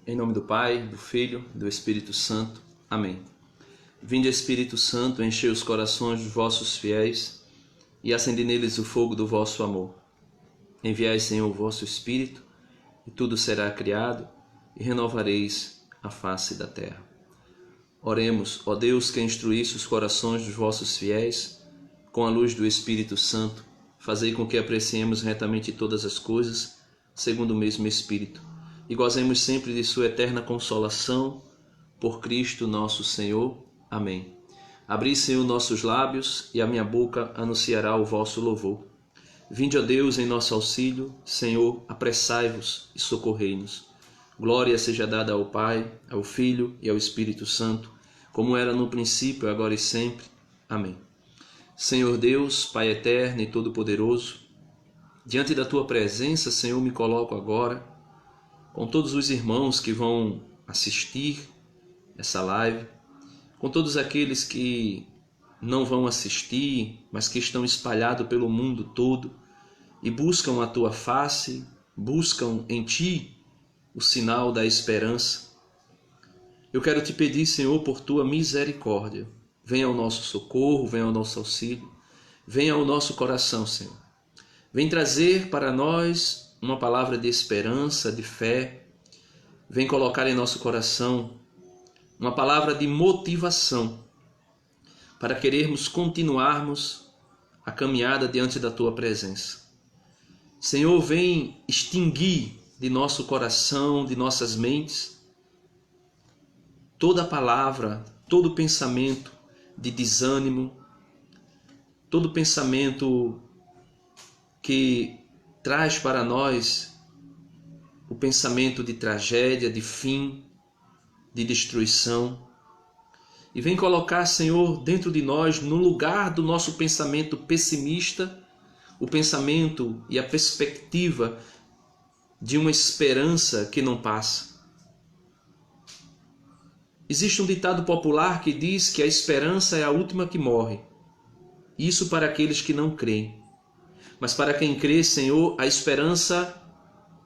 Em nome do Pai, do Filho, do Espírito Santo. Amém. Vinde, Espírito Santo, enchei os corações dos vossos fiéis e acende neles o fogo do vosso amor. Enviai, Senhor, o vosso Espírito, e tudo será criado, e renovareis a face da terra. Oremos, ó Deus, que instruísse os corações dos vossos fiéis, com a luz do Espírito Santo, fazei com que apreciemos retamente todas as coisas, segundo o mesmo Espírito, e gozemos sempre de sua eterna consolação, por Cristo nosso Senhor. Amém. Abri, Senhor, nossos lábios, e a minha boca anunciará o vosso louvor. Vinde, ó Deus, em nosso auxílio, Senhor, apressai-vos e socorrei-nos. Glória seja dada ao Pai, ao Filho e ao Espírito Santo, como era no princípio, agora e sempre. Amém. Senhor Deus, Pai eterno e todo-poderoso, diante da Tua presença, Senhor, me coloco agora, com todos os irmãos que vão assistir essa live, com todos aqueles que não vão assistir, mas que estão espalhados pelo mundo todo e buscam a Tua face, buscam em Ti o sinal da esperança. Eu quero Te pedir, Senhor, por Tua misericórdia. Venha ao nosso socorro, venha ao nosso auxílio, venha ao nosso coração, Senhor. Vem trazer para nós uma palavra de esperança, de fé. Vem colocar em nosso coração uma palavra de motivação para querermos continuarmos a caminhada diante da Tua presença. Senhor, vem extinguir de nosso coração, de nossas mentes, toda palavra, todo pensamento de desânimo, todo pensamento que traz para nós o pensamento de tragédia, de fim, de destruição. E vem colocar, Senhor, dentro de nós, no lugar do nosso pensamento pessimista, o pensamento e a perspectiva de uma esperança que não passa. Existe um ditado popular que diz que a esperança é a última que morre. Isso para aqueles que não creem. Mas para quem crê, Senhor, a esperança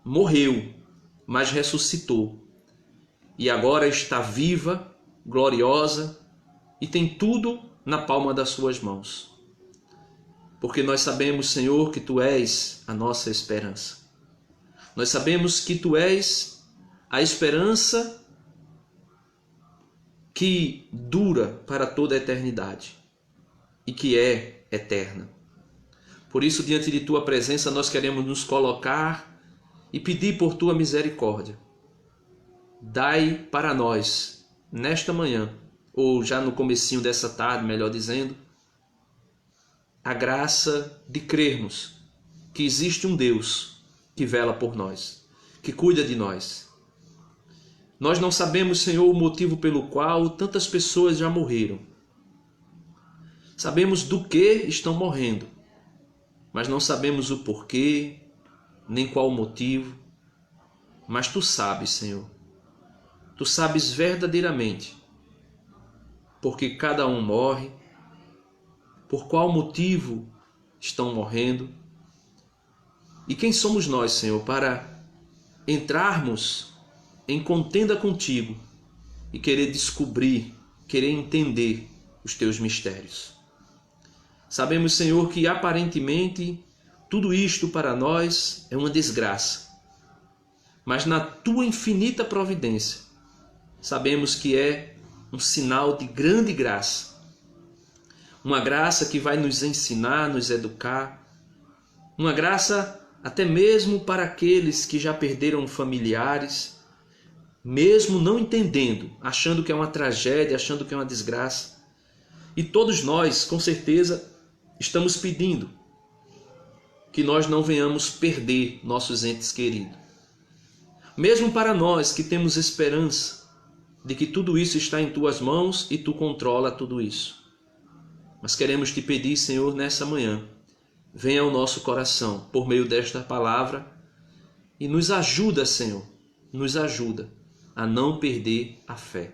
morreu, mas ressuscitou. E agora está viva, gloriosa, e tem tudo na palma das suas mãos. Porque nós sabemos, Senhor, que Tu és a nossa esperança. Nós sabemos que Tu és a esperança que dura para toda a eternidade e que é eterna. Por isso, diante de Tua presença, nós queremos nos colocar e pedir por Tua misericórdia. Dai para nós, nesta manhã, ou já no comecinho dessa tarde, melhor dizendo, a graça de crermos que existe um Deus que vela por nós, que cuida de nós. Nós não sabemos, Senhor, o motivo pelo qual tantas pessoas já morreram. Sabemos do que estão morrendo, mas não sabemos o porquê, nem qual o motivo. Mas Tu sabes, Senhor. Tu sabes verdadeiramente porque cada um morre, por qual motivo estão morrendo. E quem somos nós, Senhor, para entrarmos em contenda contigo e querer descobrir, querer entender os Teus mistérios. Sabemos, Senhor, que aparentemente tudo isto para nós é uma desgraça, mas na Tua infinita providência sabemos que é um sinal de grande graça, uma graça que vai nos ensinar, nos educar, uma graça até mesmo para aqueles que já perderam familiares, mesmo não entendendo, achando que é uma tragédia, achando que é uma desgraça. E todos nós, com certeza, estamos pedindo que nós não venhamos perder nossos entes queridos. Mesmo para nós que temos esperança de que tudo isso está em Tuas mãos e Tu controla tudo isso. Mas queremos Te pedir, Senhor, nessa manhã, venha ao nosso coração por meio desta palavra e nos ajuda, Senhor, nos ajuda a não perder a fé.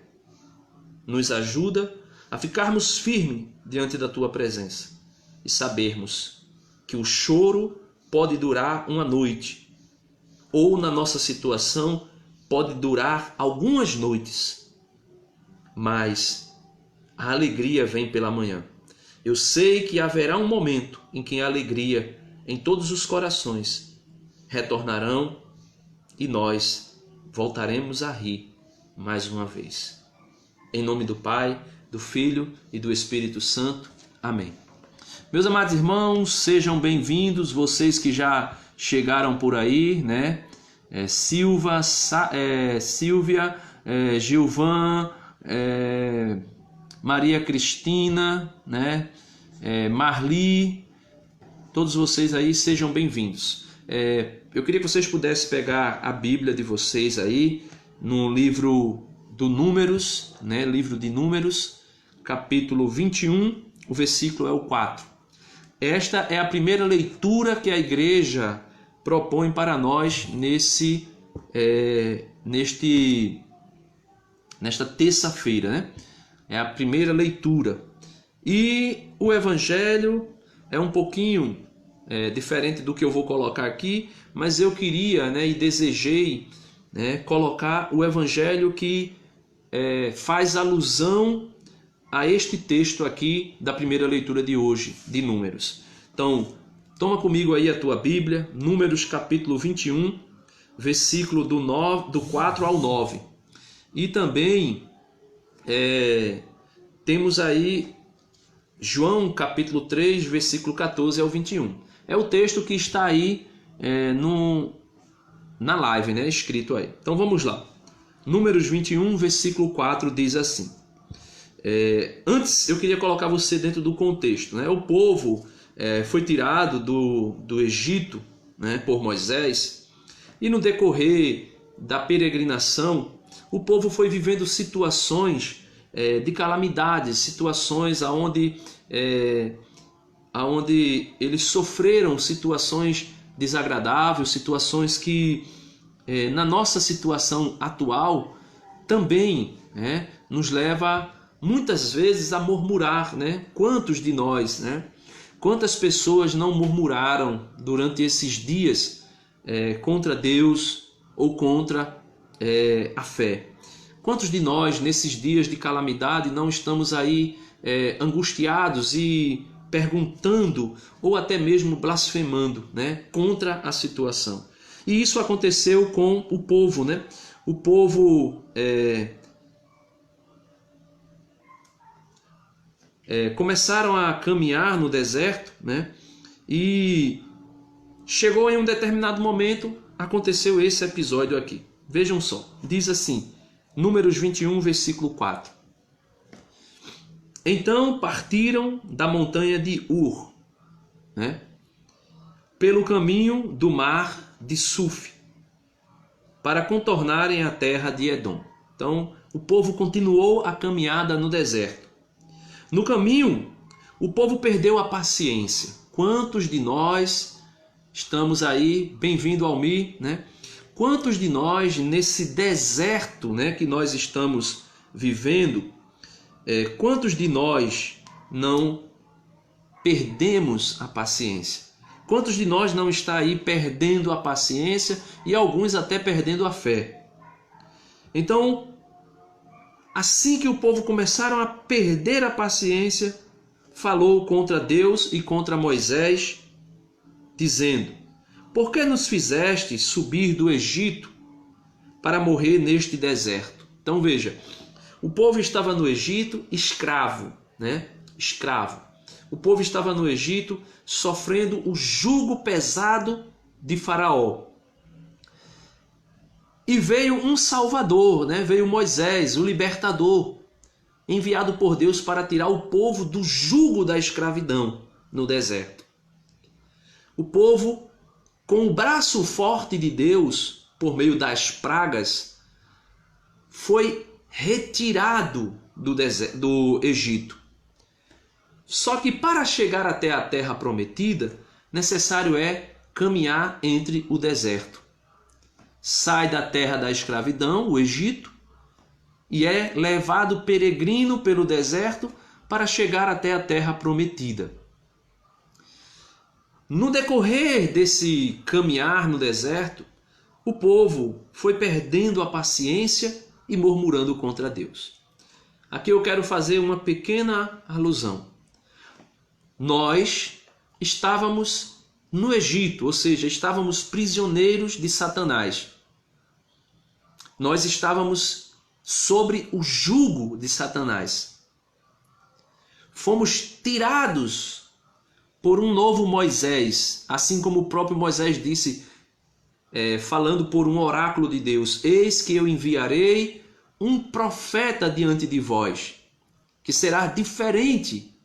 Nos ajuda a ficarmos firmes diante da Tua presença e sabermos que o choro pode durar uma noite, ou na nossa situação pode durar algumas noites, mas a alegria vem pela manhã. Eu sei que haverá um momento em que a alegria em todos os corações retornarão e nós voltaremos a rir mais uma vez. Em nome do Pai, do Filho e do Espírito Santo. Amém. Meus amados irmãos, sejam bem-vindos, vocês que já chegaram por aí, né? Silvia, Gilvan, Maria Cristina, né? Marli, todos vocês aí sejam bem-vindos. Eu queria que vocês pudessem pegar a Bíblia de vocês aí no livro do Números, né? Livro de Números, capítulo 21, o versículo é o 4. Esta é a primeira leitura que a igreja propõe para nós nesta terça-feira, né? É a primeira leitura. E o evangelho é um pouquinho diferente do que eu vou colocar aqui, mas eu queria, né, e desejei, né, colocar o evangelho que faz alusão a este texto aqui da primeira leitura de hoje, de Números. Então, toma comigo aí a tua Bíblia, Números capítulo 21, versículo do 4 ao 9. E também temos aí João capítulo 3, versículo 14 ao 21. É o texto que está aí na live, né, escrito aí. Então vamos lá. Números 21, versículo 4 diz assim. Antes eu queria colocar você dentro do contexto, né? O povo foi tirado do Egito, né, por Moisés, e no decorrer da peregrinação o povo foi vivendo situações de calamidades, situações aonde eles sofreram situações desagradáveis, situações que na nossa situação atual também, né, nos leva muitas vezes a murmurar, né? Quantos de nós, né? Quantas pessoas não murmuraram durante esses dias contra Deus ou contra a fé? Quantos de nós nesses dias de calamidade não estamos aí angustiados e perguntando ou até mesmo blasfemando, né, contra a situação? E isso aconteceu com o povo, né? O povo começaram a caminhar no deserto, né? E chegou em um determinado momento, aconteceu esse episódio aqui. Vejam só, diz assim, Números 21, versículo 4. Então partiram da montanha de Ur, né, pelo caminho do mar de Suf, para contornarem a terra de Edom. Então o povo continuou a caminhada no deserto. No caminho, o povo perdeu a paciência. Quantos de nós estamos aí, bem-vindo ao Mi, né? Quantos de nós nesse deserto, né, que nós estamos vivendo, quantos de nós não perdemos a paciência? Quantos de nós não está aí perdendo a paciência e alguns até perdendo a fé? Então, assim que o povo começaram a perder a paciência, falou contra Deus e contra Moisés, dizendo: por que nos fizeste subir do Egito para morrer neste deserto? Então veja, o povo estava no Egito escravo, né? Escravo. O povo estava no Egito sofrendo o jugo pesado de Faraó. E veio um Salvador, né? Veio Moisés, o libertador, enviado por Deus para tirar o povo do jugo da escravidão no deserto. O povo, com o braço forte de Deus, por meio das pragas, foi retirado do Egito. Só que para chegar até a terra prometida, necessário é caminhar entre o deserto. Sai da terra da escravidão, o Egito, e é levado peregrino pelo deserto para chegar até a terra prometida. No decorrer desse caminhar no deserto, o povo foi perdendo a paciência e murmurando contra Deus. Aqui eu quero fazer uma pequena alusão. Nós estávamos no Egito, ou seja, estávamos prisioneiros de Satanás. Nós estávamos sobre o jugo de Satanás. Fomos tirados por um novo Moisés, assim como o próprio Moisés disse, falando por um oráculo de Deus: eis que eu enviarei um profeta diante de vós, que será diferente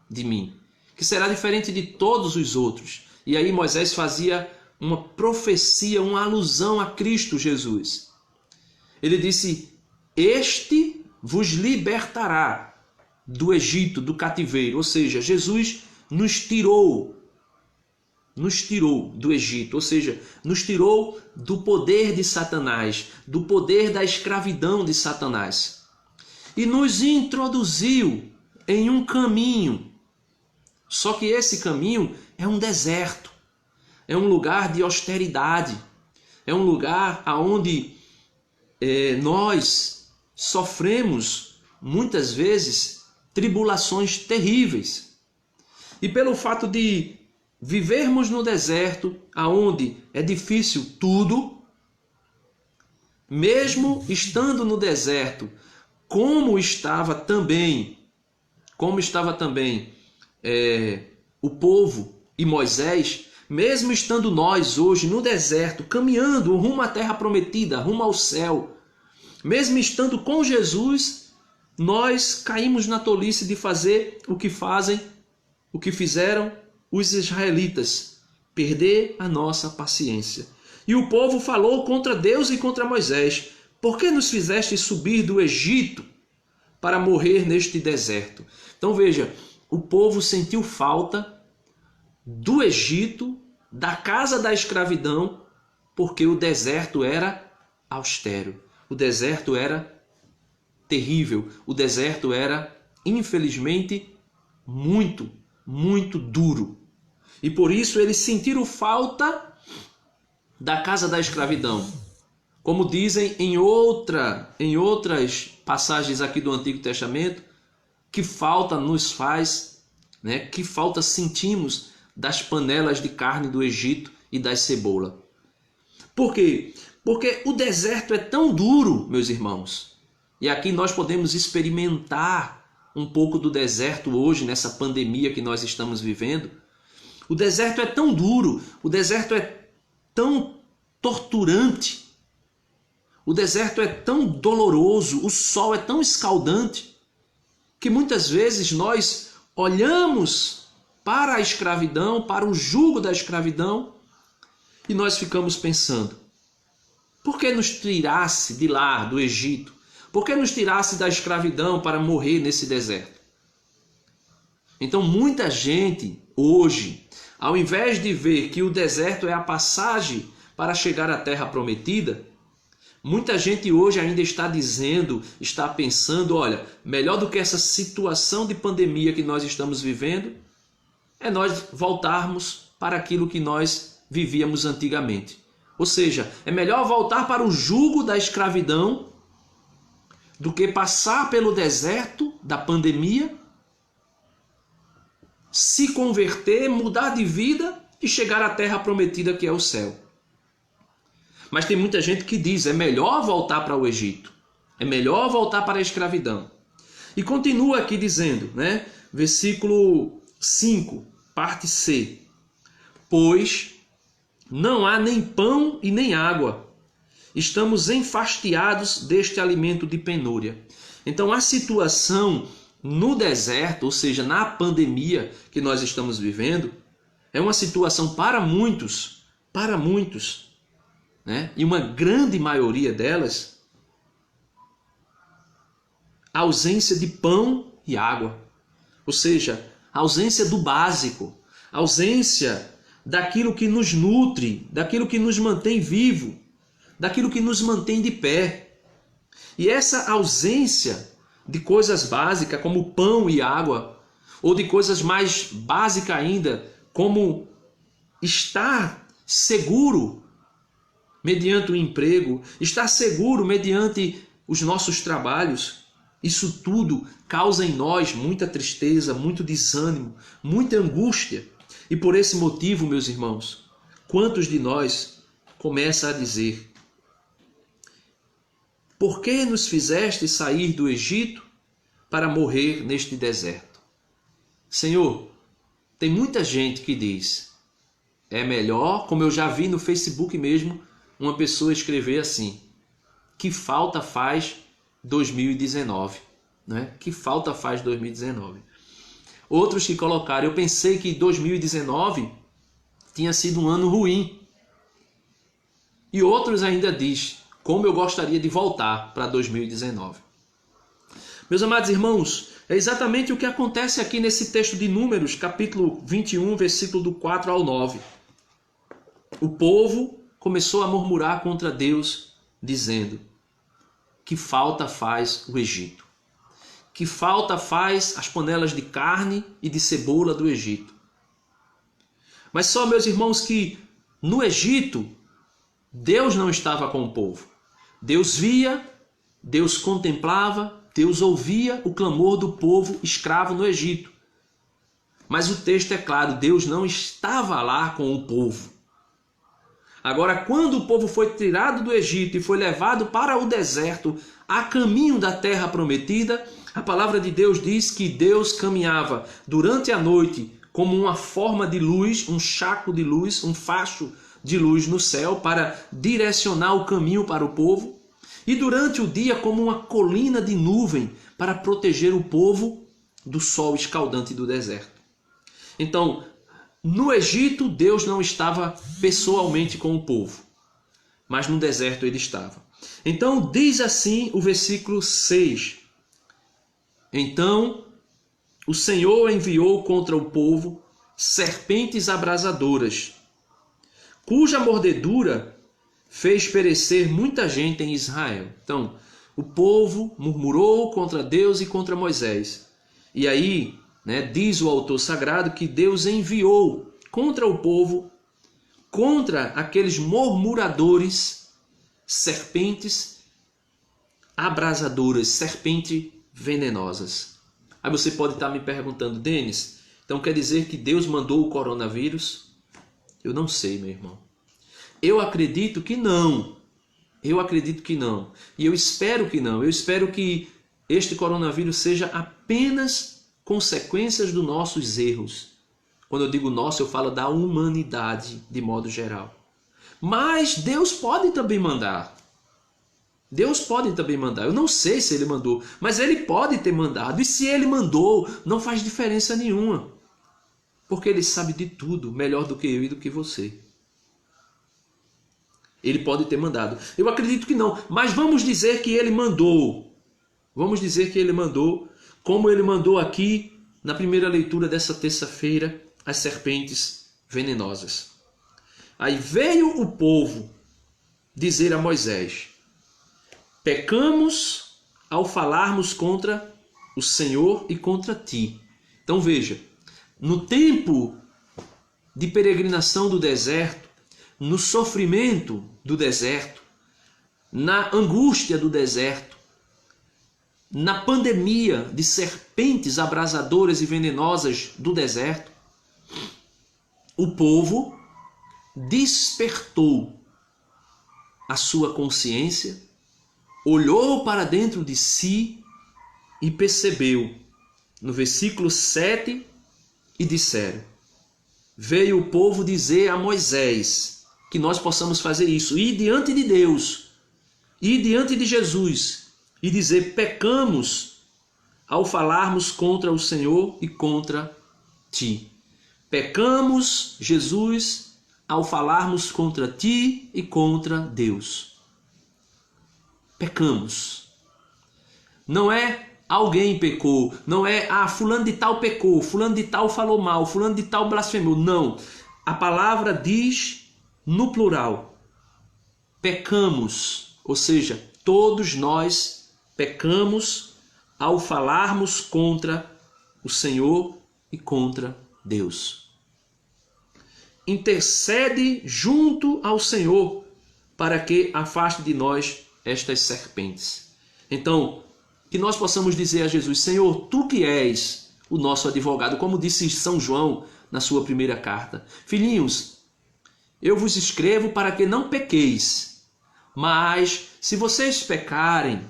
de mim, que será diferente de todos os outros. E aí Moisés fazia uma profecia, uma alusão a Cristo Jesus. Ele disse: este vos libertará do Egito, do cativeiro. Ou seja, Jesus nos tirou do Egito, ou seja, nos tirou do poder de Satanás, do poder da escravidão de Satanás, e nos introduziu em um caminho. Só que esse caminho é um deserto, é um lugar de austeridade, é um lugar onde nós sofremos muitas vezes tribulações terríveis. E pelo fato de vivermos no deserto, aonde é difícil tudo, mesmo estando no deserto, como estava também o povo e Moisés, mesmo estando nós hoje no deserto, caminhando rumo à terra prometida, rumo ao céu, mesmo estando com Jesus, nós caímos na tolice de fazer o que fizeram os israelitas, perder a nossa paciência. E o povo falou contra Deus e contra Moisés: por que nos fizeste subir do Egito para morrer neste deserto? Então veja, o povo sentiu falta do Egito, da casa da escravidão, porque o deserto era austero, o deserto era terrível, o deserto era, infelizmente, muito, muito duro. E por isso eles sentiram falta da casa da escravidão. Como dizem em outras passagens aqui do Antigo Testamento, que falta nos faz, que falta sentimos das panelas de carne do Egito e das cebolas. Por quê? Porque o deserto é tão duro, meus irmãos. E aqui nós podemos experimentar um pouco do deserto hoje, nessa pandemia que nós estamos vivendo. O deserto é tão duro, o deserto é tão torturante, o deserto é tão doloroso, o sol é tão escaldante, que muitas vezes nós olhamos para a escravidão, para o jugo da escravidão, e nós ficamos pensando: por que nos tirasse de lá, do Egito? Por que nos tirasse da escravidão para morrer nesse deserto? Então muita gente hoje, ao invés de ver que o deserto é a passagem para chegar à terra prometida, muita gente hoje ainda está dizendo, está pensando: olha, melhor do que essa situação de pandemia que nós estamos vivendo, é nós voltarmos para aquilo que nós vivíamos antigamente. Ou seja, é melhor voltar para o jugo da escravidão do que passar pelo deserto da pandemia, se converter, mudar de vida e chegar à terra prometida, que é o céu. Mas tem muita gente que diz: é melhor voltar para o Egito, é melhor voltar para a escravidão. E continua aqui dizendo, versículo 5, parte C: pois não há nem pão e nem água, estamos enfastiados deste alimento de penúria. Então a situação no deserto, ou seja, na pandemia que nós estamos vivendo, é uma situação para muitos, e uma grande maioria delas, a ausência de pão e água. Ou seja, a ausência do básico, a ausência daquilo que nos nutre, daquilo que nos mantém vivo, daquilo que nos mantém de pé. E essa ausência de coisas básicas como pão e água, ou de coisas mais básicas ainda, como estar seguro mediante o emprego, estar seguro mediante os nossos trabalhos. Isso tudo causa em nós muita tristeza, muito desânimo, muita angústia. E por esse motivo, meus irmãos, quantos de nós começam a dizer: por que nos fizeste sair do Egito para morrer neste deserto? Senhor, tem muita gente que diz, é melhor, como eu já vi no Facebook mesmo, uma pessoa escrever assim: que falta faz 2019, né? Que falta faz 2019. Outros que colocaram, eu pensei que 2019 tinha sido um ano ruim. E outros ainda diz, como eu gostaria de voltar para 2019. Meus amados irmãos, é exatamente o que acontece aqui nesse texto de Números, capítulo 21, versículo do 4 ao 9. O povo começou a murmurar contra Deus, dizendo: que falta faz o Egito? Que falta faz as panelas de carne e de cebola do Egito? Mas só, meus irmãos, que no Egito, Deus não estava com o povo. Deus via, Deus contemplava, Deus ouvia o clamor do povo escravo no Egito. Mas o texto é claro, Deus não estava lá com o povo. Agora, quando o povo foi tirado do Egito e foi levado para o deserto, a caminho da terra prometida, a palavra de Deus diz que Deus caminhava durante a noite como uma forma de luz, um chaco de luz, um facho de luz no céu para direcionar o caminho para o povo, e durante o dia como uma colina de nuvem para proteger o povo do sol escaldante do deserto. Então, no Egito, Deus não estava pessoalmente com o povo, mas no deserto ele estava. Então, diz assim o versículo 6. Então, o Senhor enviou contra o povo serpentes abrasadoras, cuja mordedura fez perecer muita gente em Israel. Então, o povo murmurou contra Deus e contra Moisés. E aí, diz o autor sagrado que Deus enviou contra o povo, contra aqueles murmuradores, serpentes abrasadoras, serpentes venenosas. Aí você pode estar me perguntando: Denis, então quer dizer que Deus mandou o coronavírus? Eu não sei, meu irmão. Eu acredito que não. Eu acredito que não. E eu espero que não. Eu espero que este coronavírus seja apenas consequências dos nossos erros. Quando eu digo nosso, eu falo da humanidade de modo geral. Mas Deus pode também mandar. Deus pode também mandar. Eu não sei se Ele mandou, mas Ele pode ter mandado. E se Ele mandou, não faz diferença nenhuma. Porque Ele sabe de tudo, melhor do que eu e do que você. Ele pode ter mandado. Eu acredito que não, mas vamos dizer que Ele mandou. Vamos dizer que Ele mandou, como Ele mandou aqui na primeira leitura dessa terça-feira, as serpentes venenosas. Aí veio o povo dizer a Moisés: pecamos ao falarmos contra o Senhor e contra ti. Então veja, no tempo de peregrinação do deserto, no sofrimento do deserto, na angústia do deserto, na pandemia de serpentes abrasadoras e venenosas do deserto, o povo despertou a sua consciência, olhou para dentro de si e percebeu, no versículo 7, e disseram: veio o povo dizer a Moisés que nós possamos fazer isso, ir diante de Deus, ir diante de Jesus e dizer: pecamos ao falarmos contra o Senhor e contra ti. Pecamos, Jesus, ao falarmos contra ti e contra Deus. Pecamos. Não é alguém pecou, não é fulano de tal pecou, fulano de tal falou mal, fulano de tal blasfemou. Não. A palavra diz no plural: pecamos, ou seja, todos nós pecamos ao falarmos contra o Senhor e contra Deus. Intercede junto ao Senhor para que afaste de nós estas serpentes. Então, que nós possamos dizer a Jesus: Senhor, tu que és o nosso advogado, como disse São João na sua primeira carta. Filhinhos, eu vos escrevo para que não pequeis, mas se vocês pecarem,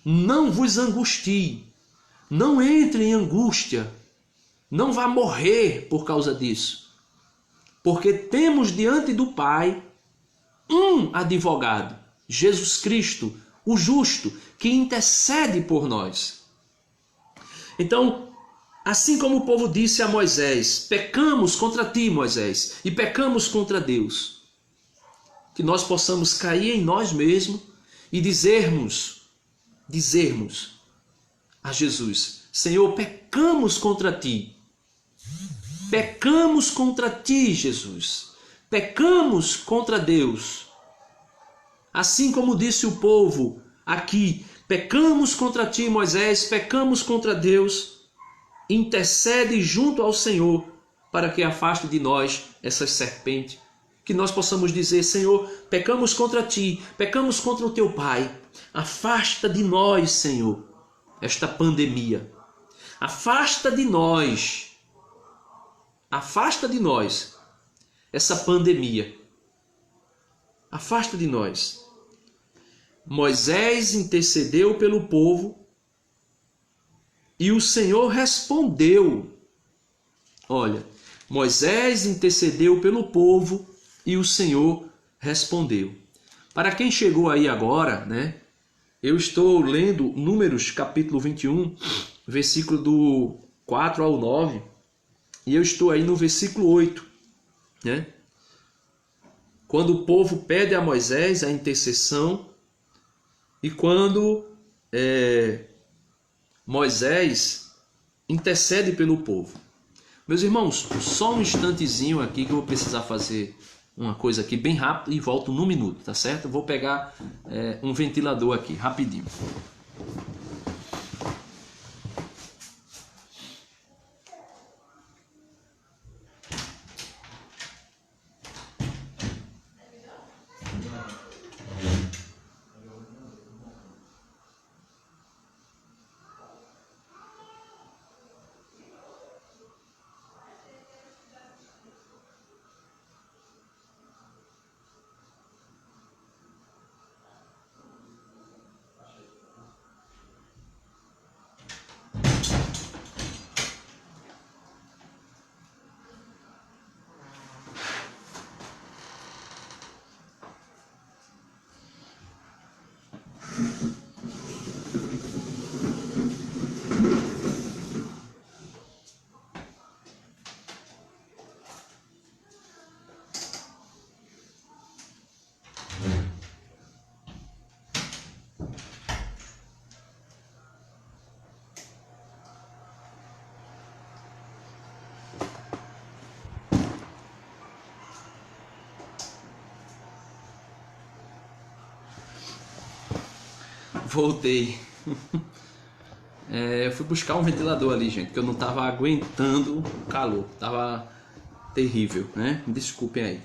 não vos angustie, não entre em angústia, não vá morrer por causa disso, porque temos diante do Pai um advogado, Jesus Cristo, o justo, que intercede por nós. Então, assim como o povo disse a Moisés: pecamos contra ti, Moisés, e pecamos contra Deus, que nós possamos cair em nós mesmos e dizermos a Jesus: Senhor, pecamos contra ti. Pecamos contra ti, Jesus. Pecamos contra Deus. Assim como disse o povo aqui: pecamos contra ti, Moisés, pecamos contra Deus. Intercede junto ao Senhor para que afaste de nós essas serpentes. Que nós possamos dizer: Senhor, pecamos contra ti, pecamos contra o teu Pai. Afasta de nós, Senhor, esta pandemia. Afasta de nós essa pandemia. Afasta de nós. Moisés intercedeu pelo povo e o Senhor respondeu. Olha, Moisés intercedeu pelo povo e o Senhor respondeu. Para quem chegou aí agora, né? Eu estou lendo Números capítulo 21, versículo do 4 ao 9. E eu estou aí no versículo 8, né? Quando o povo pede a Moisés a intercessão e quando Moisés intercede pelo povo. Meus irmãos, só um instantezinho aqui que eu vou precisar fazer uma coisa aqui bem rápido e volto num minuto, tá certo? Eu vou pegar um ventilador aqui, rapidinho. Voltei. Eu fui buscar um ventilador ali, gente, porque eu não estava aguentando o calor. Estava terrível, né? Desculpem aí.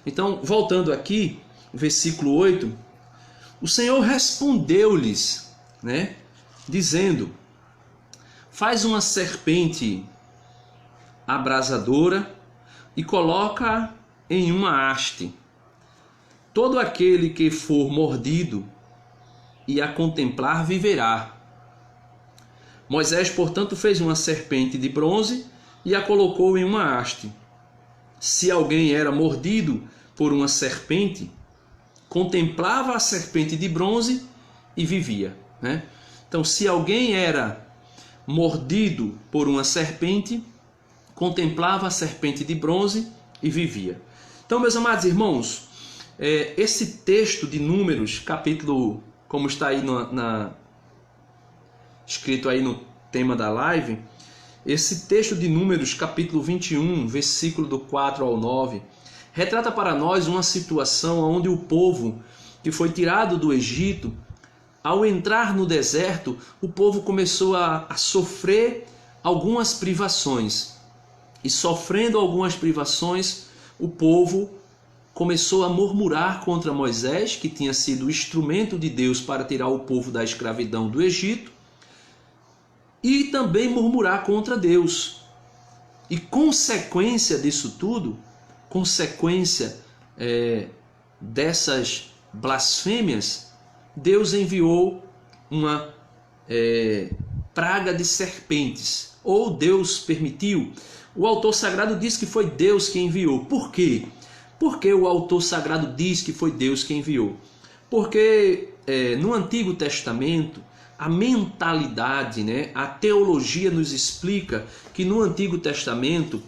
Então, voltando aqui, versículo 8. O Senhor respondeu-lhes, né? Dizendo: faz uma serpente abrasadora e coloca em uma haste. Todo aquele que for mordido e a contemplar viverá. Moisés, portanto, fez uma serpente de bronze e a colocou em uma haste. Se alguém era mordido por uma serpente, contemplava a serpente de bronze e vivia, né? Então, se alguém era mordido por uma serpente, contemplava a serpente de bronze e vivia. Então, meus amados irmãos, esse texto de Números, capítulo, como está aí escrito aí no tema da live, esse texto de Números, capítulo 21, versículo do 4 ao 9, retrata para nós uma situação onde o povo que foi tirado do Egito, ao entrar no deserto, o povo começou a sofrer algumas privações. E sofrendo algumas privações, o povo começou a murmurar contra Moisés, que tinha sido o instrumento de Deus para tirar o povo da escravidão do Egito, e também murmurar contra Deus. E consequência disso tudo, consequência dessas blasfêmias, Deus enviou uma praga de serpentes, ou Deus permitiu. O autor sagrado diz que foi Deus que enviou. Por quê? Porque o autor sagrado diz que foi Deus que enviou. Porque no Antigo Testamento, a mentalidade, a teologia nos explica que no Antigo Testamento,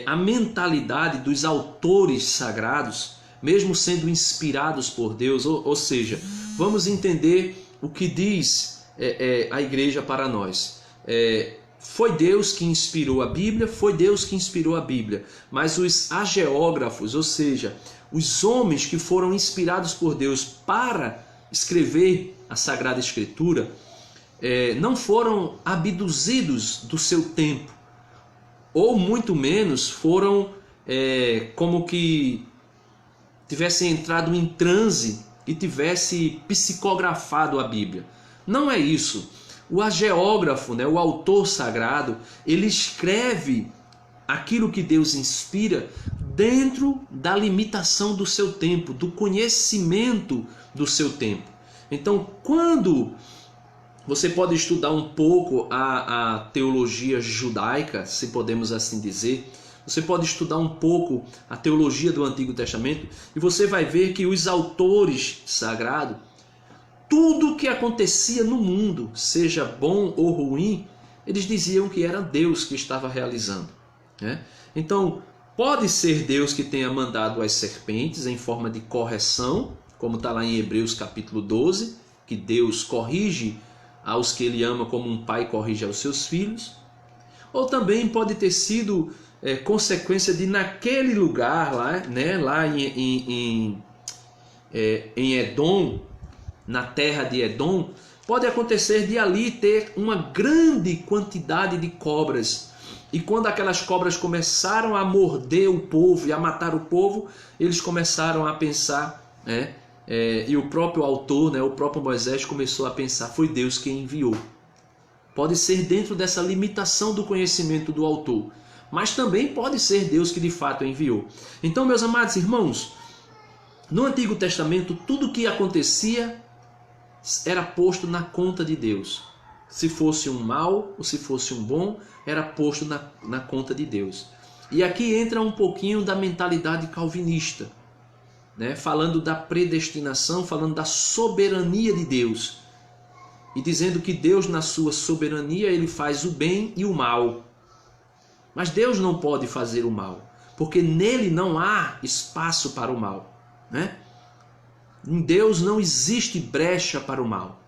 a mentalidade dos autores sagrados, mesmo sendo inspirados por Deus, ou seja, vamos entender o que diz a igreja para nós. Foi Deus que inspirou a Bíblia, foi Deus que inspirou a Bíblia, mas os hagiógrafos, ou seja, os homens que foram inspirados por Deus para escrever a Sagrada Escritura, não foram abduzidos do seu tempo, ou muito menos foram como que tivessem entrado em transe e tivesse psicografado a Bíblia. Não é isso. O hagiógrafo, o autor sagrado, ele escreve aquilo que Deus inspira dentro da limitação do seu tempo, do conhecimento do seu tempo. Então, quando você pode estudar um pouco a teologia judaica, se podemos assim dizer, você pode estudar um pouco a teologia do Antigo Testamento e você vai ver que os autores sagrados, tudo que acontecia no mundo, seja bom ou ruim, eles diziam que era Deus que estava realizando. Então, pode ser Deus que tenha mandado as serpentes em forma de correção, como está lá em Hebreus capítulo 12, que Deus corrige aos que Ele ama como um pai corrige aos seus filhos. Ou também pode ter sido consequência de naquele lugar, lá em Edom, na terra de Edom, pode acontecer de ali ter uma grande quantidade de cobras. E quando aquelas cobras começaram a morder o povo e a matar o povo, eles começaram a pensar, e o próprio autor, o próprio Moisés começou a pensar, foi Deus quem enviou. Pode ser dentro dessa limitação do conhecimento do autor, mas também pode ser Deus que de fato enviou. Então, meus amados irmãos, no Antigo Testamento, tudo que acontecia era posto na conta de Deus. Se fosse um mal ou se fosse um bom, era posto na conta de Deus. E aqui entra um pouquinho da mentalidade calvinista, falando da predestinação, falando da soberania de Deus. E dizendo que Deus, na sua soberania, Ele faz o bem e o mal. Mas Deus não pode fazer o mal, porque nele não há espaço para o mal. Em Deus não existe brecha para o mal.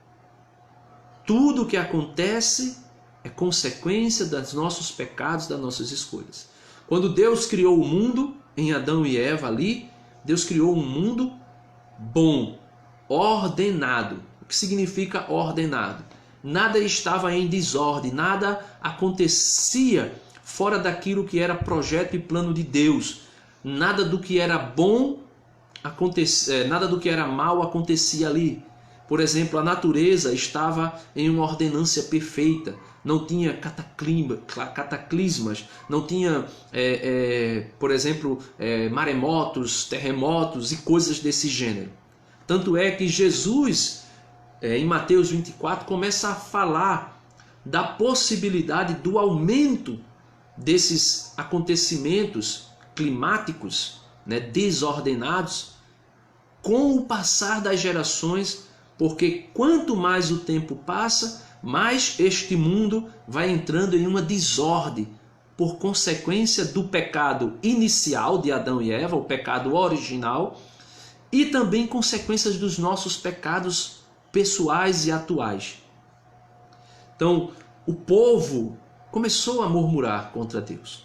Tudo o que acontece é consequência dos nossos pecados, das nossas escolhas. Quando Deus criou o mundo, em Adão e Eva ali, Deus criou um mundo bom, ordenado. O que significa ordenado? Nada estava em desordem, nada acontecia fora daquilo que era projeto e plano de Deus. Nada do que era bom nada do que era mal acontecia ali. Por exemplo, a natureza estava em uma ordenância perfeita, não tinha cataclismas, não tinha, por exemplo, maremotos, terremotos e coisas desse gênero. Tanto é que Jesus, em Mateus 24, começa a falar da possibilidade do aumento desses acontecimentos climáticos, desordenados, com o passar das gerações, porque quanto mais o tempo passa, mais este mundo vai entrando em uma desordem, por consequência do pecado inicial de Adão e Eva, o pecado original, e também consequências dos nossos pecados pessoais e atuais. Então, o povo começou a murmurar contra Deus.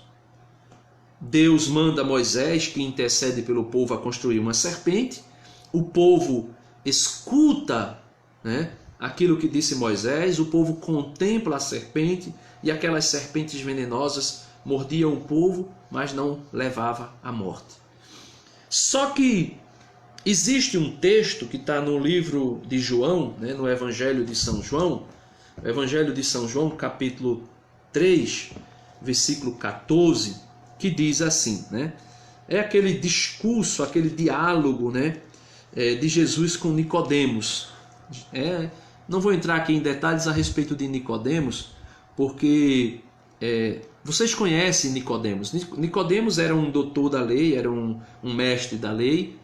Deus manda Moisés, que intercede pelo povo, a construir uma serpente. O povo escuta aquilo que disse Moisés, o povo contempla a serpente e aquelas serpentes venenosas mordiam o povo, mas não levava à morte. Só que existe um texto que está no livro de João, né, no Evangelho de São João, o Evangelho de São João, capítulo 3, versículo 14, que diz assim, né? É aquele discurso, aquele diálogo, né, de Jesus com Nicodemos. Não vou entrar aqui em detalhes a respeito de Nicodemos, porque vocês conhecem Nicodemos. Nicodemos era um doutor da lei, era um mestre da lei,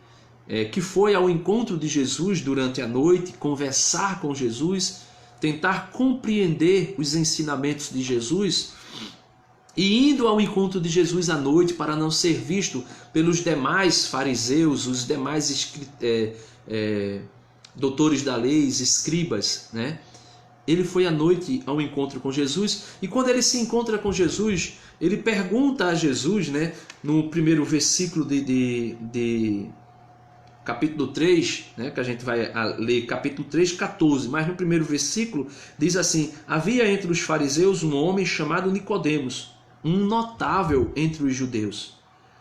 que foi ao encontro de Jesus durante a noite, conversar com Jesus, tentar compreender os ensinamentos de Jesus, e indo ao encontro de Jesus à noite para não ser visto pelos demais fariseus, os demais doutores da lei, escribas, né? Ele foi à noite ao encontro com Jesus, e quando ele se encontra com Jesus, ele pergunta a Jesus, né, no primeiro versículo de capítulo 3, né, que a gente vai ler, capítulo 3, 14, mas no primeiro versículo diz assim: havia entre os fariseus um homem chamado Nicodemos, um notável entre os judeus.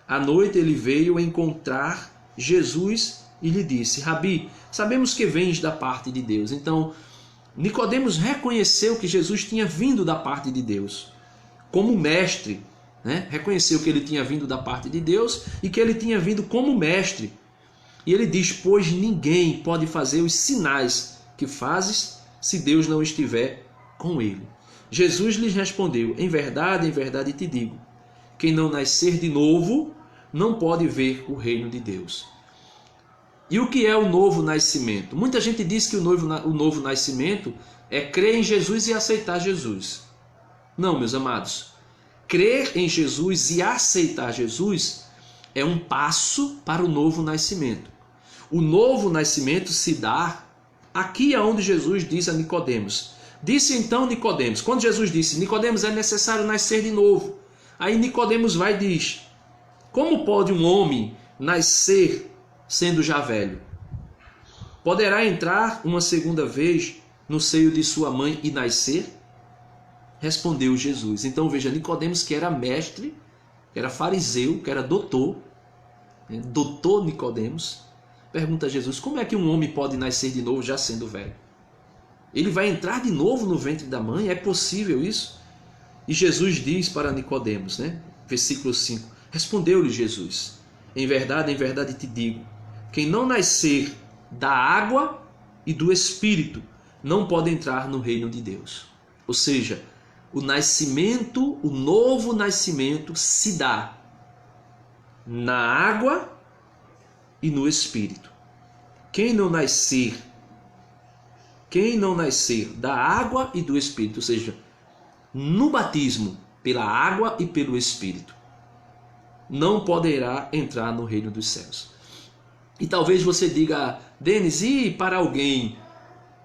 À noite ele veio encontrar Jesus e lhe disse: Rabi, sabemos que vens da parte de Deus. Então, Nicodemos reconheceu que Jesus tinha vindo da parte de Deus, como mestre, né? Reconheceu que ele tinha vindo da parte de Deus e que ele tinha vindo como mestre. E ele diz: pois ninguém pode fazer os sinais que fazes se Deus não estiver com ele. Jesus lhes respondeu: em verdade te digo, quem não nascer de novo não pode ver o reino de Deus. E o que é o novo nascimento? Muita gente diz que o novo nascimento é crer em Jesus e aceitar Jesus. Não, meus amados. Crer em Jesus e aceitar Jesus é um passo para o novo nascimento. O novo nascimento se dá aqui aonde Jesus diz a Nicodemos. Disse então Nicodemos, quando Jesus disse: Nicodemos, é necessário nascer de novo. Aí Nicodemos vai e diz: como pode um homem nascer sendo já velho? Poderá entrar uma segunda vez no seio de sua mãe e nascer? Respondeu Jesus. Então veja, Nicodemos, que era mestre, que era fariseu, que era doutor, né? Doutor Nicodemos, pergunta a Jesus: como é que um homem pode nascer de novo já sendo velho? Ele vai entrar de novo no ventre da mãe? É possível isso? E Jesus diz para Nicodemos, né? Versículo 5. Respondeu-lhe Jesus: em verdade te digo, quem não nascer da água e do Espírito não pode entrar no reino de Deus. Ou seja, o nascimento, o novo nascimento se dá na água e no Espírito. Quem não nascer da água e do Espírito, ou seja, no batismo pela água e pelo Espírito, não poderá entrar no reino dos céus. E talvez você diga: Denis, e para alguém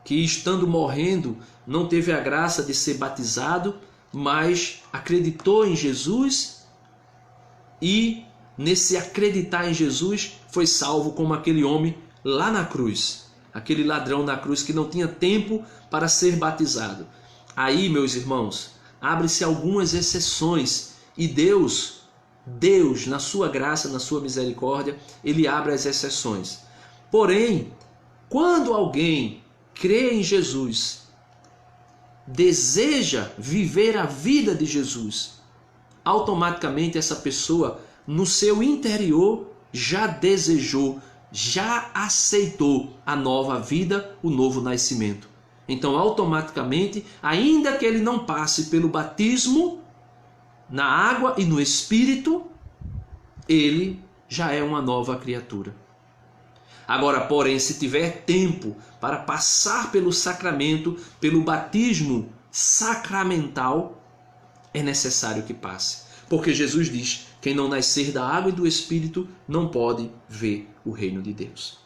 que estando morrendo não teve a graça de ser batizado, mas acreditou em Jesus e nesse acreditar em Jesus foi salvo, como aquele homem lá na cruz, aquele ladrão na cruz que não tinha tempo para ser batizado. Aí, meus irmãos, abre-se algumas exceções e Deus, na sua graça, na sua misericórdia, Ele abre as exceções. Porém, quando alguém crê em Jesus, deseja viver a vida de Jesus, automaticamente essa pessoa, no seu interior, já desejou, já aceitou a nova vida, o novo nascimento. Então, automaticamente, ainda que ele não passe pelo batismo na água e no Espírito, ele já é uma nova criatura. Agora, porém, se tiver tempo para passar pelo sacramento, pelo batismo sacramental, é necessário que passe. Porque Jesus diz: quem não nascer da água e do Espírito não pode ver o reino de Deus.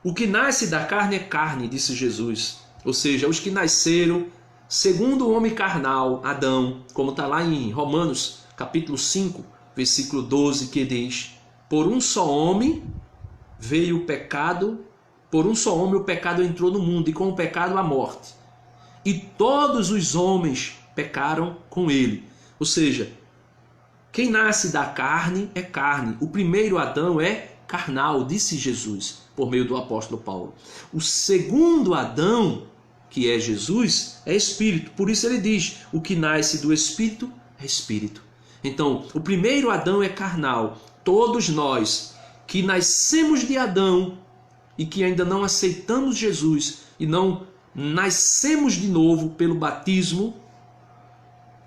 O que nasce da carne é carne, disse Jesus. Ou seja, os que nasceram segundo o homem carnal, Adão, como está lá em Romanos, capítulo 5, versículo 12, que diz: por um só homem veio o pecado, por um só homem o pecado entrou no mundo, e com o pecado a morte. E todos os homens pecaram com ele. Ou seja, quem nasce da carne é carne. O primeiro Adão é carnal, disse Jesus, por meio do apóstolo Paulo. O segundo Adão, que é Jesus, é espírito. Por isso ele diz, o que nasce do espírito é espírito. Então, o primeiro Adão é carnal. Todos nós que nascemos de Adão e que ainda não aceitamos Jesus e não nascemos de novo pelo batismo,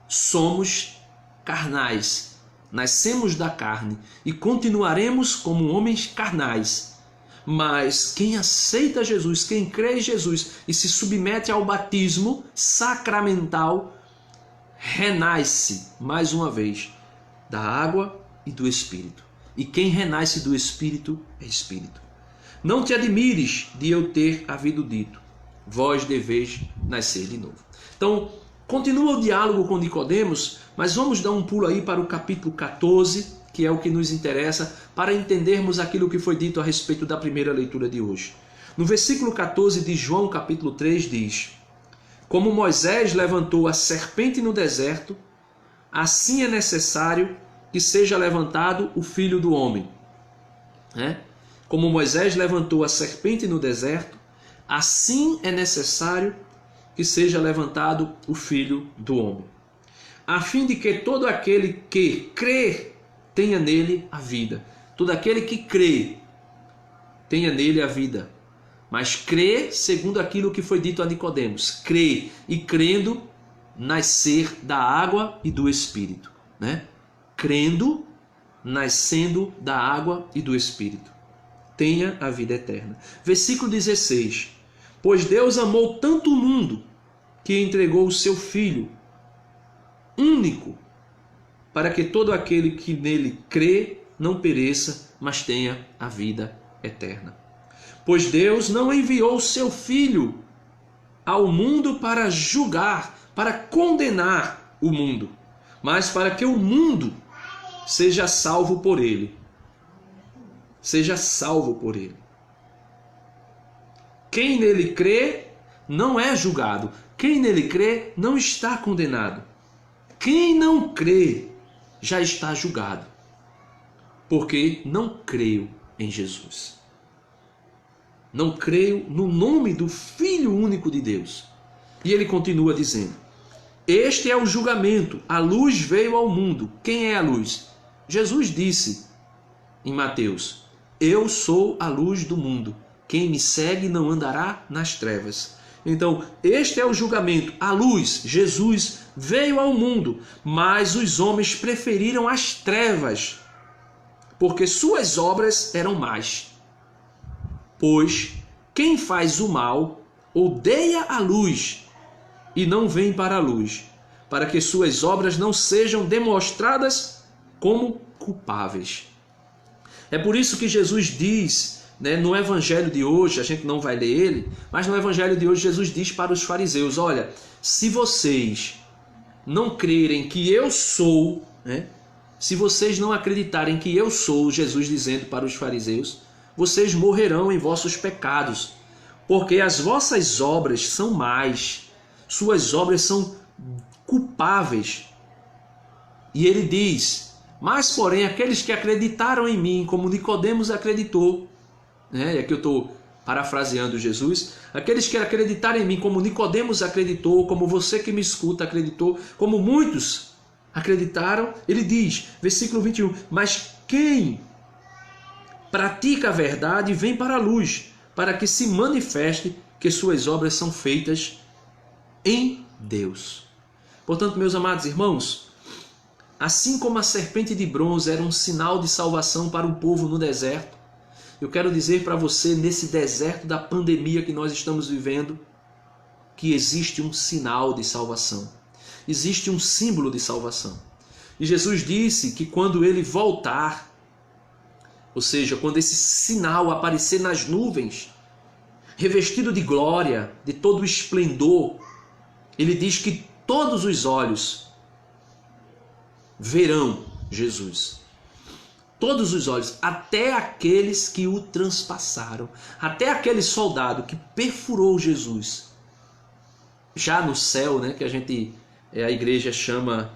somos carnais. Nascemos da carne e continuaremos como homens carnais. Mas quem aceita Jesus, quem crê em Jesus e se submete ao batismo sacramental, renasce mais uma vez da água e do Espírito. E quem renasce do Espírito é Espírito. Não te admires de eu ter havido dito, vós deveis nascer de novo. Então, continua o diálogo com Nicodemos, mas vamos dar um pulo aí para o capítulo 14, que é o que nos interessa, para entendermos aquilo que foi dito a respeito da primeira leitura de hoje. No versículo 14 de João, capítulo 3, diz: como Moisés levantou a serpente no deserto, assim é necessário que seja levantado o Filho do Homem. Como Moisés levantou a serpente no deserto, assim é necessário que seja levantado o Filho do Homem, a fim de que todo aquele que crê tenha nele a vida. Todo aquele que crê tenha nele a vida. Mas crê segundo aquilo que foi dito a Nicodemos. Crê, e crendo, nascer da água e do Espírito. Crendo, nascendo da água e do Espírito. Tenha a vida eterna. Versículo 16. Pois Deus amou tanto o mundo que entregou o seu Filho único, para que todo aquele que nele crê não pereça, mas tenha a vida eterna. Pois Deus não enviou o seu Filho ao mundo para julgar, para condenar o mundo, mas para que o mundo seja salvo por ele. Seja salvo por ele. Quem nele crê não é julgado. Quem nele crê não está condenado. Quem não crê já está julgado, porque não creio em Jesus. Não creio no nome do Filho único de Deus. E ele continua dizendo: este é o julgamento, a luz veio ao mundo. Quem é a luz? Jesus disse em Mateus: eu sou a luz do mundo. Quem me segue não andará nas trevas. Então, este é o julgamento. A luz, Jesus, veio ao mundo, mas os homens preferiram as trevas, porque suas obras eram más. Pois quem faz o mal odeia a luz e não vem para a luz, para que suas obras não sejam demonstradas como culpáveis. É por isso que Jesus diz, no evangelho de hoje, a gente não vai ler ele, mas no evangelho de hoje Jesus diz para os fariseus: olha, se vocês não crerem que eu sou, se vocês não acreditarem que eu sou, Jesus dizendo para os fariseus, vocês morrerão em vossos pecados, porque as vossas obras são más, suas obras são culpáveis. E ele diz: mas porém aqueles que acreditaram em mim, como Nicodemos acreditou, e aqui eu estou parafraseando Jesus, aqueles que acreditaram em mim, como Nicodemos acreditou, como você que me escuta acreditou, como muitos acreditaram, ele diz, versículo 21, mas quem pratica a verdade vem para a luz, para que se manifeste que suas obras são feitas em Deus. Portanto, meus amados irmãos, assim como a serpente de bronze era um sinal de salvação para o povo no deserto, eu quero dizer para você, nesse deserto da pandemia que nós estamos vivendo, que existe um sinal de salvação. Existe um símbolo de salvação. E Jesus disse que quando ele voltar, ou seja, quando esse sinal aparecer nas nuvens, revestido de glória, de todo o esplendor, ele diz que todos os olhos verão Jesus. Todos os olhos, até aqueles que o transpassaram, até aquele soldado que perfurou Jesus. Já no céu, que a igreja chama,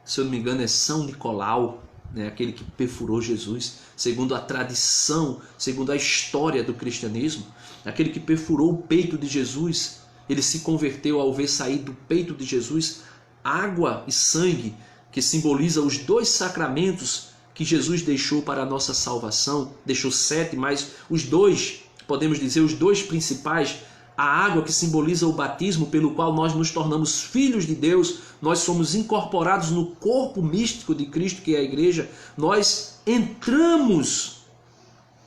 se eu não me engano, é São Nicolau, né? Aquele que perfurou Jesus, segundo a tradição, segundo a história do cristianismo, aquele que perfurou o peito de Jesus, ele se converteu ao ver sair do peito de Jesus água e sangue, que simboliza os 2 sacramentos que Jesus deixou para a nossa salvação. Deixou 7, mas os 2, podemos dizer, os 2 principais, a água que simboliza o batismo, pelo qual nós nos tornamos filhos de Deus, nós somos incorporados no corpo místico de Cristo, que é a igreja, nós entramos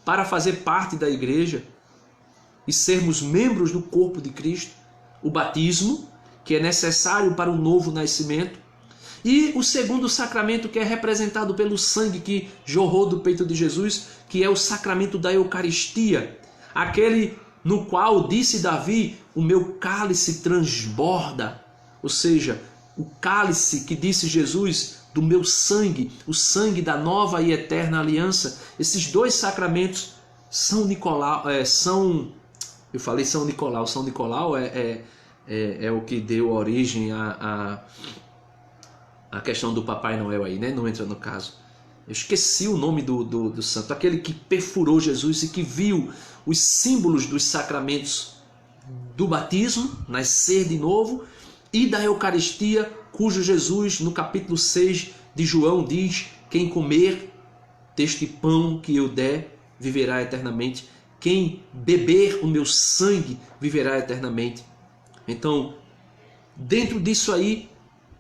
para fazer parte da igreja e sermos membros do corpo de Cristo. O batismo, que é necessário para o novo nascimento, e o segundo sacramento, que é representado pelo sangue que jorrou do peito de Jesus, que é o sacramento da Eucaristia, aquele no qual disse Davi: o meu cálice transborda, ou seja, o cálice que disse Jesus do meu sangue, o sangue da nova e eterna aliança. Esses 2 sacramentos, São Nicolau é o que deu origem à questão do Papai Noel aí, né? Não entra no caso. Eu esqueci o nome do santo, aquele que perfurou Jesus e que viu os símbolos dos sacramentos do batismo, nascer de novo, e da Eucaristia, cujo Jesus, no capítulo 6 de João, diz: quem comer deste pão que eu der, viverá eternamente. Quem beber o meu sangue, viverá eternamente. Então, dentro disso aí,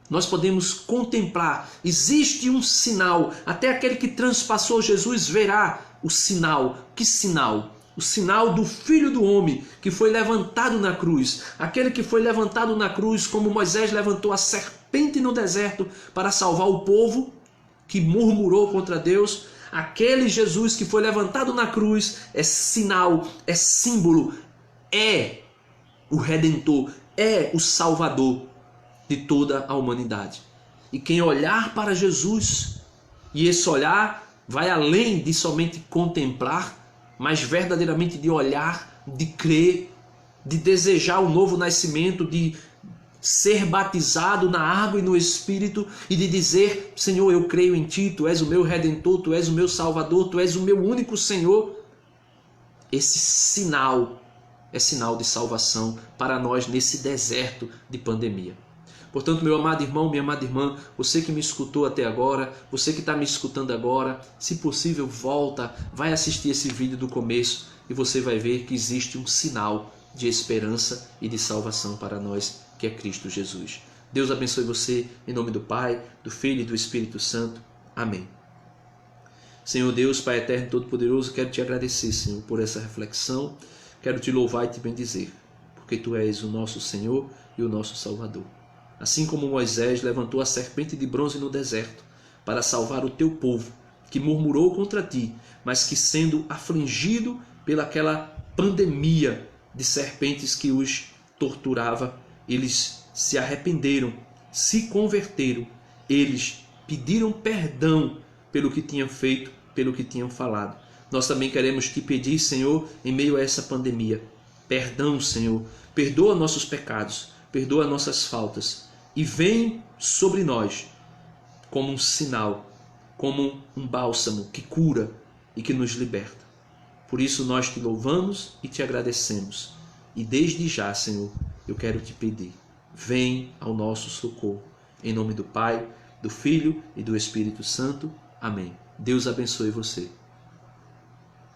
nós podemos contemplar, existe um sinal, até aquele que transpassou Jesus verá o sinal. Que sinal? O sinal do Filho do Homem, que foi levantado na cruz. Aquele que foi levantado na cruz, como Moisés levantou a serpente no deserto para salvar o povo que murmurou contra Deus. Aquele Jesus que foi levantado na cruz é sinal, é símbolo, é o Redentor, é o Salvador de toda a humanidade. E quem olhar para Jesus, e esse olhar vai além de somente contemplar, mas verdadeiramente de olhar, de crer, de desejar o novo nascimento, de ser batizado na água e no Espírito e de dizer: Senhor, eu creio em Ti, Tu és o meu Redentor, Tu és o meu Salvador, Tu és o meu único Senhor. Esse sinal é sinal de salvação para nós nesse deserto de pandemia. Portanto, meu amado irmão, minha amada irmã, você que me escutou até agora, você que está me escutando agora, se possível, volta, vai assistir esse vídeo do começo e você vai ver que existe um sinal de esperança e de salvação para nós, que é Cristo Jesus. Deus abençoe você, em nome do Pai, do Filho e do Espírito Santo. Amém. Senhor Deus, Pai eterno e todo-poderoso, quero te agradecer, Senhor, por essa reflexão. Quero te louvar e te bendizer, porque Tu és o nosso Senhor e o nosso Salvador. Assim como Moisés levantou a serpente de bronze no deserto para salvar o Teu povo, que murmurou contra Ti, mas que, sendo afligido pelaquela pandemia de serpentes que os torturava, eles se arrependeram, se converteram, eles pediram perdão pelo que tinham feito, pelo que tinham falado. Nós também queremos Te pedir, Senhor, em meio a essa pandemia, perdão, Senhor, perdoa nossos pecados, perdoa nossas faltas e vem sobre nós como um sinal, como um bálsamo que cura e que nos liberta. Por isso nós Te louvamos e Te agradecemos. E desde já, Senhor, eu quero Te pedir, vem ao nosso socorro. Em nome do Pai, do Filho e do Espírito Santo. Amém. Deus abençoe você.